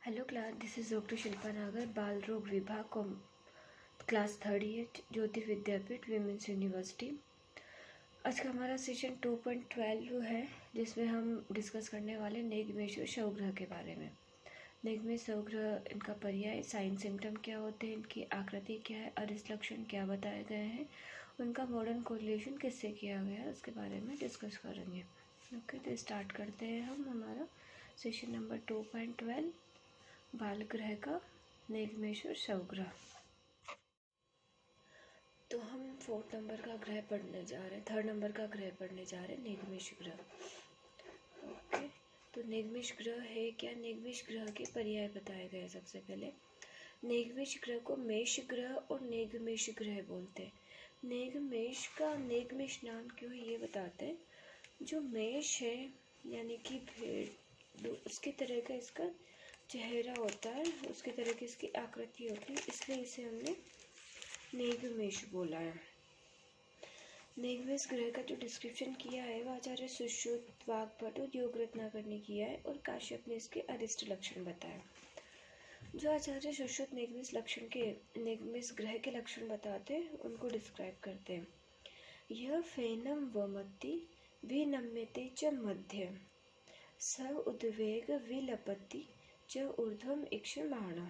Hello class, this is doctor Shilpa नागर, बाल रोग विभाग क्लास 3 ईयर, ज्योति विद्यापीठ विमेंस यूनिवर्सिटी। आज का हमारा सेशन 2.12 है, जिसमें हम डिस्कस करने वाले नेगमेश और शवग्रह के बारे में। नेगमेश शवग्रह, इनका पर्याय, साइन सिम्टम क्या होते हैं, इनकी आकृति क्या है, अरिष्ट लक्षण क्या बताए गए हैं, उनका मॉडर्न कोरिलेशन किससे किया गया है, उसके बारे में डिस्कस करेंगे। ओके, तो स्टार्ट करते हैं हम हमारा सेशन नंबर 2.12, बाल ग्रह का नेगमेश और शवग्रह। तो हम 4 नंबर का ग्रह पढ़ने जा रहे हैं, 3rd नंबर का ग्रह पढ़ने जा रहे हैं, नेगमेश ग्रह। ओके, तो नेगमेश ग्रह है क्या? नेगमेश ग्रह के पर्याय बताए गए। सबसे पहले नेगमेश ग्रह को मेष ग्रह और नेगमेश ग्रह बोलते हैं। नेगमेश का नेगमेश नाम क्यों है ये बताते हैं। जो मेष है यानी कि भेड़, उसकी तरह का इसका चेहरा होता है, उसकी तरह की इसकी आकृति होती है, इसलिए इसे हमने नेगमेश बोला है। नेगमेश ग्रह का जो डिस्क्रिप्शन किया है वो आचार्य सुश्रुत, वाग्भट और योग रत्नाकर ने किया है, और काश्यप ने इसके अरिष्ट लक्षण बताए। जो आचार्य सुश्रुत नेगमेश ग्रह के लक्षण बताते हैं उनको डिस्क्राइब करते हैं। यह फेनम वमति विनम्यते च मध्य स उद्वेग विलपति च ऊर्ध्वम इक्षमाणः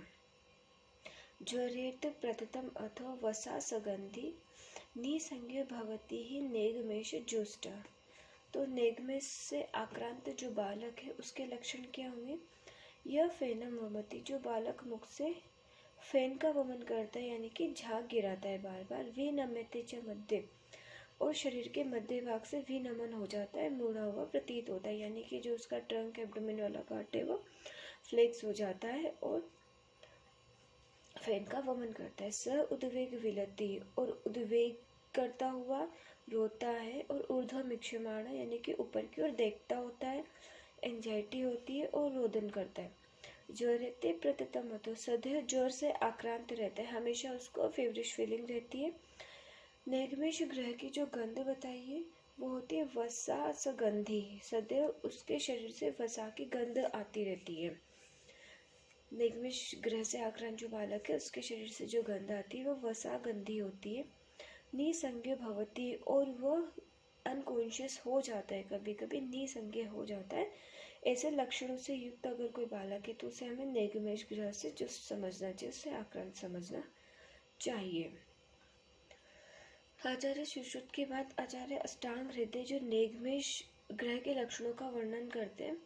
ज्वरेत प्रततम अथो वसा सगंधि निसंज्ञ भवति ही नेगमेश जुष्ट। तो नेगमेश से आक्रांत जो बालक है उसके लक्षण क्या होंगे। यह फेनम वमति, जो बालक मुख से फेन का वमन करता है यानी कि झाग गिराता है बार बार। विनम्यते च मध्य, और शरीर के मध्य भाग से विनमन हो जाता है, मुड़ा हुआ प्रतीत होता है, यानी कि जो उसका ट्रंक एब्डोमेन वाला पार्ट है वो फ्लेक्स हो जाता है और फेन का वमन करता है। स उद्वेग विलति, और उद्वेग करता हुआ रोता है, और ऊर्ध्वम इक्षमाण यानी कि ऊपर की ओर देखता होता है, एंजाइटी होती है और रोदन करता है। ज्वरते प्रततम, तो सदैव ज्वर से आक्रांत रहता है, हमेशा उसको फेवरिश फीलिंग रहती है। नेगमेश ग्रह की जो गंध बताई है वो होती है वसा सगंधी, सदैव उसके शरीर से वसा की गंध आती रहती है। नेगमेश ग्रह से आक्रांत जो बालक है उसके शरीर से जो गंध आती है वो वसा गंधी होती है। निसंज्ञ भवती, और वह अनकॉन्शियस हो जाता है, कभी कभी निसंज्ञ हो जाता है। ऐसे लक्षणों से युक्त अगर कोई बालक है तो उसे हमें नेगमेश ग्रह से जो समझना चाहिए, उससे आक्रांत समझना चाहिए। आचार्य सुश्रुत के बाद आचार्य अष्टांग हृदय जो नेगमेश ग्रह के लक्षणों का वर्णन करते हैं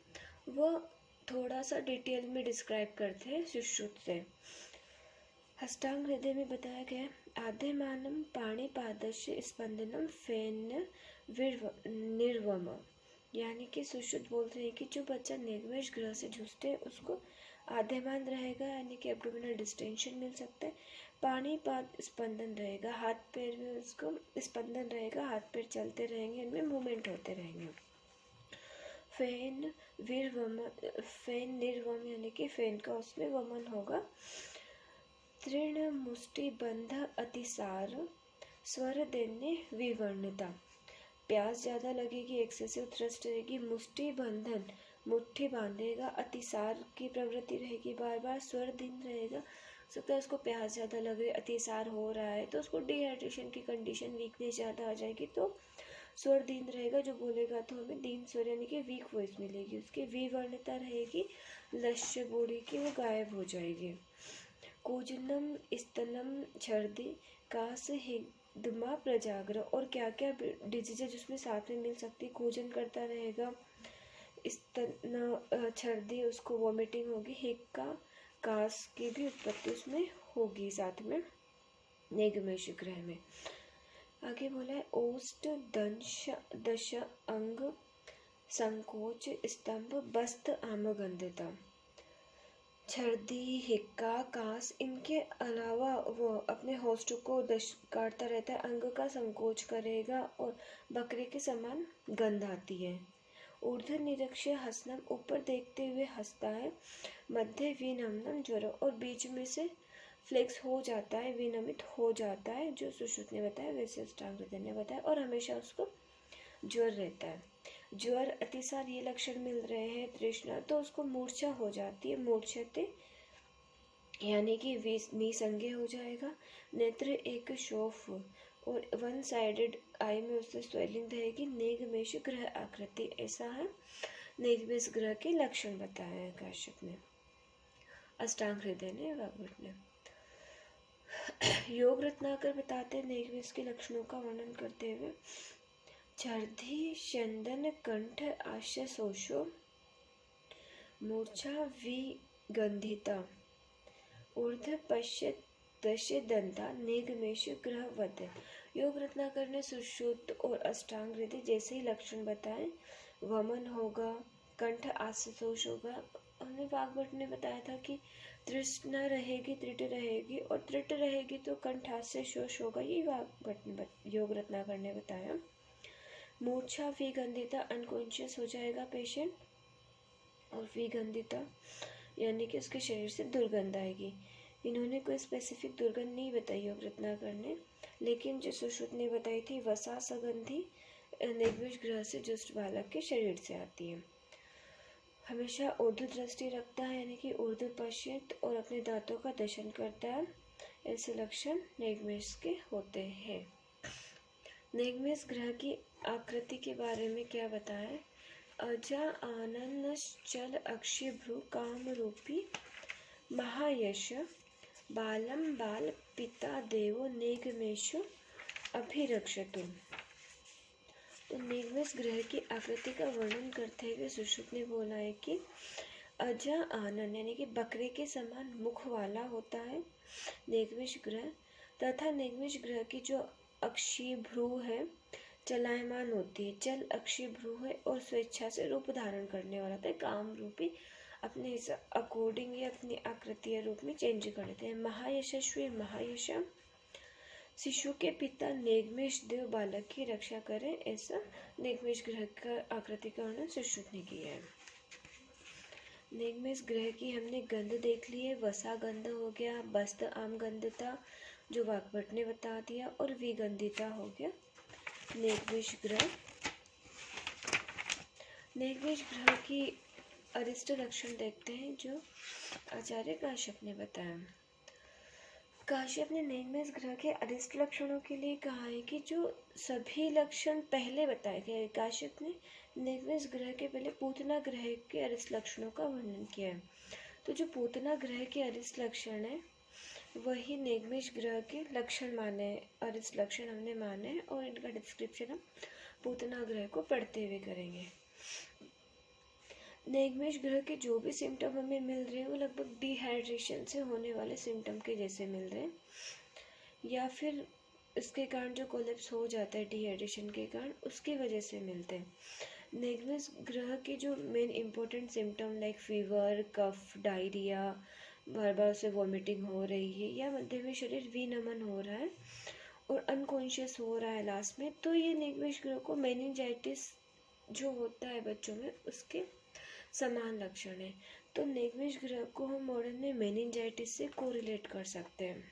वह थोड़ा सा डिटेल में डिस्क्राइब करते हैं सुश्रुत से। अष्टांग हृदय में बताया गया, आद्यमानम पाणिपादस्य स्पंदनम फेन निर्वम, यानी कि सुश्रुत बोलते हैं कि जो बच्चा नेगमेश ग्रह से जूझते हैं उसको आद्यमान रहेगा, यानी कि एब्डोमिनल डिस्टेंशन मिल सकता है, पाणिपाद स्पंदन रहेगा, हाथ पैर में उसको स्पंदन रहेगा, हाथ पैर चलते रहेंगे, इनमें मूवमेंट होते रहेंगे। फेन निर्वम यानी कि फेन का उसमें वमन होगा। तृण मुष्टि बंध अतिसार स्वर देने विवर्णता, प्यास ज़्यादा लगेगी, एक्सेसिव थ्रस्ट रहेगी, मुष्टि बंधन मुट्ठी बांधेगा, अतिसार की प्रवृत्ति रहेगी, बार बार स्वर दिन रहेगा, सकता है उसको प्यास ज़्यादा लग रही है, अतिसार हो रहा है तो उसको डिहाइड्रेशन की कंडीशन, वीकनेस ज़्यादा आ जाएगी, तो स्वर दीन रहेगा, जो बोलेगा तो हमें दीन स्वर यानी कि वीक वॉइस मिलेगी। उसकी विवर्णता रहेगी, लश्य बॉडी की वो गायब हो जाएगी। कूजनम स्तनम छर्दी कास हिदमा प्रजाग्र, और क्या क्या डिजीजेज उसमें साथ में मिल सकती। कूजन करता रहेगा, स्तन छर्दी उसको वॉमिटिंग होगी, हिक्का कास की भी उत्पत्ति उसमें होगी साथ में नेगमेश ग्रह में। आगे बोला है ओष्ठ दश अंग संकोच स्तंभ बस्त आमगंधता। छर्दी, हिक्का, कास, इनके अलावा वो अपने होस्ट को काटता रहता है, अंग का संकोच करेगा और बकरे के समान गंध आती है। ऊर्ध्व निरक्षय हसनम, ऊपर देखते हुए हंसता है। मध्य विनम्नम ज्वर, और बीच में से फ्लेक्स हो जाता है, विनमित हो जाता है, जो सुश्रुत ने बताया वैसे अष्टांग हृदय ने बताया, और हमेशा उसको ज्वर रहता है। ज्वर, अतिसार ये लक्षण मिल रहे हैं, तृष्णा, तो उसको मूर्छा हो जाती है, मूर्छते यानी कि निसंज्ञ हो जाएगा। नेत्र एक शोफ और वन साइडेड आई में उससे स्वेलिंग रहेगी। नेगमेश ग्रह आकृति, ऐसा है नेगमेश ग्रह के लक्षण बताए हैं काश्यप ने, अष्टांग हृदय ने, वाग्भट ने। योग रत्नाकर बताते हैं नेगमेश के लक्षणों का वर्णन करते हुए, छर्दी चंदन कंठ आश्य शोषो, मूर्छा विगंधिता, ऊर्ध्व पश्चित दश्य दंता, नेगमेश ग्रह वध। योग रत्नाकर ने सुश्रुत और अष्टांग हृदय जैसे ही लक्षण बताए, वमन होगा, कंठ आश्लेष होगा। हमने वाग्भट ने बताया था कि तृष्णा रहेगी, त्रिट रहेगी, और त्रिट रहेगी तो कंठ आश्लेष होगा, ये वाग्भट ने योग रत्नाकर ने बताया। मूर्छा विगंधिता, अनकॉन्शियस हो जाएगा पेशेंट, और विगंधिता यानी कि उसके शरीर से दुर्गंध आएगी। इन्होंने कोई स्पेसिफिक दुर्गंध नहीं बताई योग रत्नाकर ने, लेकिन जो सुश्रुत ने बताई थी वसा सगंधी नेगमेश ग्रह से जुष्ट बालक के शरीर से आती है। हमेशा ऊर्ध्व दृष्टि रखता है यानी कि ऊर्ध्व पश्चित, और अपने दांतों का दर्शन करता है, ऐसे लक्षण नेगमेश के होते हैं। नेगमेश ग्रह की आकृति के बारे में क्या बताएं? अजा आनंद चल अक्षय भ्रू काम रूपी महायश, बालम बाल पिता देवो नेगमेश अभिरक्षतु। तो नेगमेश ग्रह की आकृति का वर्णन करते हुए सुश्रुत ने बोला है कि अजा आनन यानी कि बकरे के समान मुख वाला होता है नेगमेश ग्रह, तथा नेगमेश ग्रह की जो अक्षीय भ्रू है चलायमान होती है, चल अक्षीय भ्रू है, और स्वेच्छा से रूप धारण करने वाला था, काम रूपी अपने अकॉर्डिंग या अपनी आकृति या रूप में चेंज करते हैं। महायशस्वी महायश, शिशु के पिता नेगमेश देव बालक की रक्षा करें, ऐसा नेगमेश ग्रह का आकृति का वर्णन सुश्रुत ने किया है। नेगमेश ग्रह की हमने गंध देख ली है, वसा गंध हो गया, बस्त आम गंधता जो वाग्भट ने बता दिया, और विगंधिता हो गया नेगमेश ग्रह। नेगमेश ग्रह की अरिष्ट लक्षण देखते हैं जो आचार्य काश्यप ने बताया। काश्यप ने नेगमेश ग्रह के अरिष्ट लक्षणों के लिए कहा है कि जो सभी लक्षण पहले बताए गए, काश्यप ने नेगमेश ग्रह के पहले पूतना ग्रह के अरिष्ट लक्षणों का वर्णन किया है। तो जो पूतना ग्रह के अरिष्ट लक्षण है वही नेगमेश ग्रह के लक्षण माने, अरिष्ट लक्षण हमने माने, और इनका डिस्क्रिप्शन हम पूतना ग्रह को पढ़ते हुए करेंगे। नेगमेश ग्रह के जो भी सिम्टम हमें मिल रहे हैं वो लगभग डिहाइड्रेशन से होने वाले सिम्टम के जैसे मिल रहे हैं, या फिर इसके कारण जो कोलैप्स हो जाता है डिहाइड्रेशन के कारण, उसकी वजह से मिलते हैं। नेगमेश ग्रह के जो main important symptom like fever, cough, diarrhoea, बार बार से वॉमिटिंग हो रही है, या मध्य में शरीर विनमन हो रहा है और अनकॉन्शियस हो रहा है लास्ट में, तो ये नेगमेश ग्रह को मेनिंजाइटिस जो होता है बच्चों में उसके समान लक्षण है। तो नेगमेश ग्रह को हम मॉडर्न में मेनिंजाइटिस से कोरिलेट कर सकते हैं।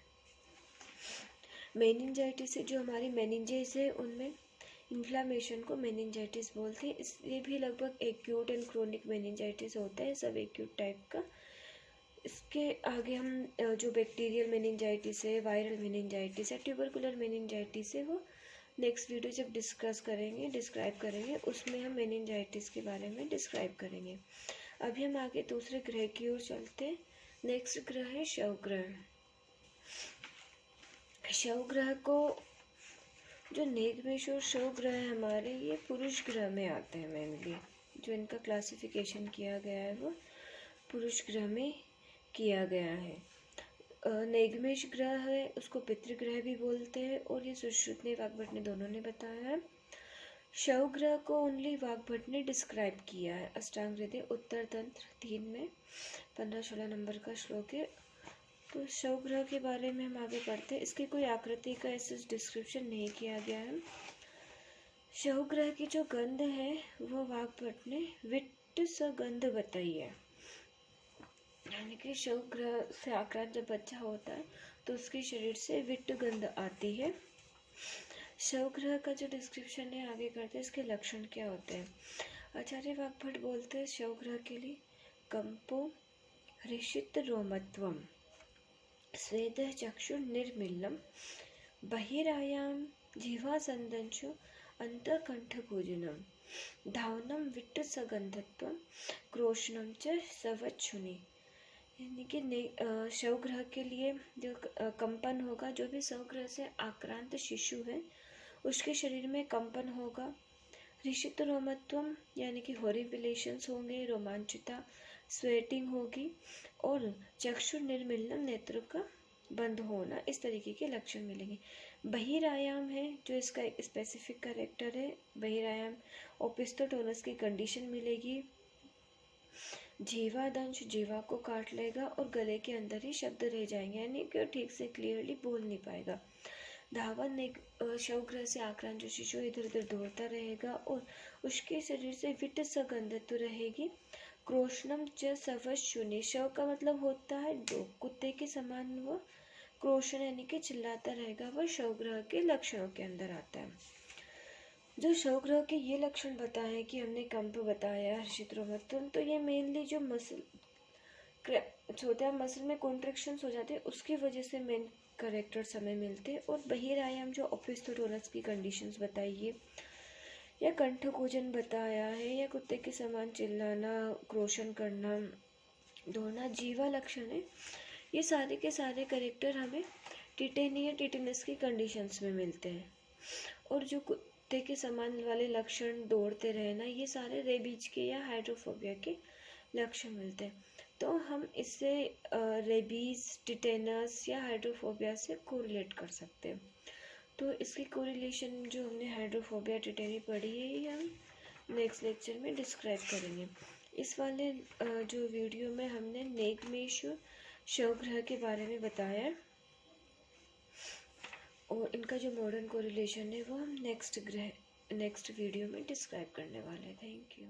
मेनिंजाइटिस से जो हमारी मेनिंजेस है उनमें इन्फ्लामेशन को मेनिंजाइटिस बोलते हैं। इसलिए भी लगभग एक्यूट एंड क्रोनिक मेनिंजाइटिस होता है, सब एक्यूट टाइप का। इसके आगे हम जो बैक्टीरियल मेनिंजाइटिस है, वायरल मेनिंजाइटिस है, ट्यूबरकुलर मेनिंजाइटिस है, वो नेक्स्ट वीडियो जब डिस्क्राइब करेंगे उसमें हम मेनिंजाइटिस के बारे में डिस्क्राइब करेंगे। अभी हम आगे दूसरे ग्रह की ओर चलते हैं। नेक्स्ट ग्रह है शव ग्रह। शव ग्रह को जो नेगमेश और शव ग्रह हमारे ये पुरुष ग्रह में आते हैं मेनली, जो इनका क्लासिफिकेशन किया गया है वो पुरुष ग्रह में किया गया है। नेगमेश ग्रह है उसको पितृग्रह भी बोलते हैं, और ये सुश्रुत ने वाग्भट ने दोनों ने बताया है। शव ग्रह को ओनली वाग्भट ने डिस्क्राइब किया है। अष्टांग हृदय उत्तर तंत्र 3 में 15-16 नंबर का श्लोक है। तो शव ग्रह के बारे में हम आगे पढ़ते हैं। इसकी कोई आकृति का ऐसे डिस्क्रिप्शन नहीं किया गया है। शव ग्रह की जो गंध है वो वाग्भट ने विट्ट सगंध बताई है, यानी कि शव ग्रह से आक्रांत जब बच्चा होता है तो उसके शरीर से विट्ट गंध आती है। शव ग्रह का जो डिस्क्रिप्शन है आगे करते हैं, इसके लक्षण क्या होते हैं। आचार्य वाग्भट बोलते हैं शव ग्रह के लिए कंपो हृषित रोमत्वम स्वेद चक्षुर निर्मिलम बहिरायाम जीवासंदंशु अंतकंठभोजनम धावनम विट्ट सगंधत्वम क्रोशनम च सवच्छुनि। यानी कि शव ग्रह के लिए जो कंपन होगा, जो भी शव ग्रह से आक्रांत शिशु है उसके शरीर में कंपन होगा। ऋषित रोमत्वम यानी कि हॉरिबिलेशंस होंगे, रोमांचिता स्वेटिंग होगी और चक्षु निर्मिलनम नेत्रों का बंद होना, इस तरीके के लक्षण मिलेंगे। बहिरायाम है जो इसका एक स्पेसिफिक कैरेक्टर है, बहिरायाम ओपिस्थोटोनस की कंडीशन मिलेगी। जीवादंश जीवा को काट लेगा और गले के अंदर ही शब्द रह जाएंगे, यानी कि ठीक से क्लियरली बोल नहीं पाएगा। धावन एक शव ग्रह से आक्रांत जो शिशु इधर उधर दौड़ता रहेगा और उसके शरीर से विट सगंधत्व रहेगी। क्रोशनम च सवशुनि, शव का मतलब होता है डॉग, कुत्ते के समान वो क्रोशन यानी कि चिल्लाता रहेगा, वह शव ग्रह के लक्षणों के अंदर आता है। जो शव ग्रह के ये लक्षण बताए कि हमने कंप बताया हर्षित रोमत्वम, तो ये मेनली जो मसल होता है, मसल में कॉन्ट्रैक्शंस हो जाते हैं, उसकी वजह से मेन करेक्टर्स हमें मिलते हैं। और बहिरायाम जो ओपिस्थोटोनस की कंडीशंस बताइए या कंठकोजन बताया है या कुत्ते के समान चिल्लाना, क्रोशन करना, दौड़ना, जीवा लक्षण है, ये सारे के सारे करेक्टर हमें टिटेनिया टिटेनस की कंडीशंस में मिलते हैं। और जो कुत्ते के समान वाले लक्षण, दौड़ते रहना, ये सारे रेबीज के या हाइड्रोफोबिया के लक्षण मिलते हैं। तो हम इससे रेबीज, टिटेनस या हाइड्रोफोबिया से कोरिलेट कर सकते हैं। तो इसकी कोरिलेशन जो हमने हाइड्रोफोबिया टिटेनी पढ़ी है, ये हम नेक्स्ट लेक्चर में डिस्क्राइब करेंगे। इस वाले जो वीडियो में हमने नेगमेशु शव ग्रह के बारे में बताया और इनका जो मॉडर्न कोरिलेशन है वो हम नेक्स्ट वीडियो में डिस्क्राइब करने वाले हैं। Thank you.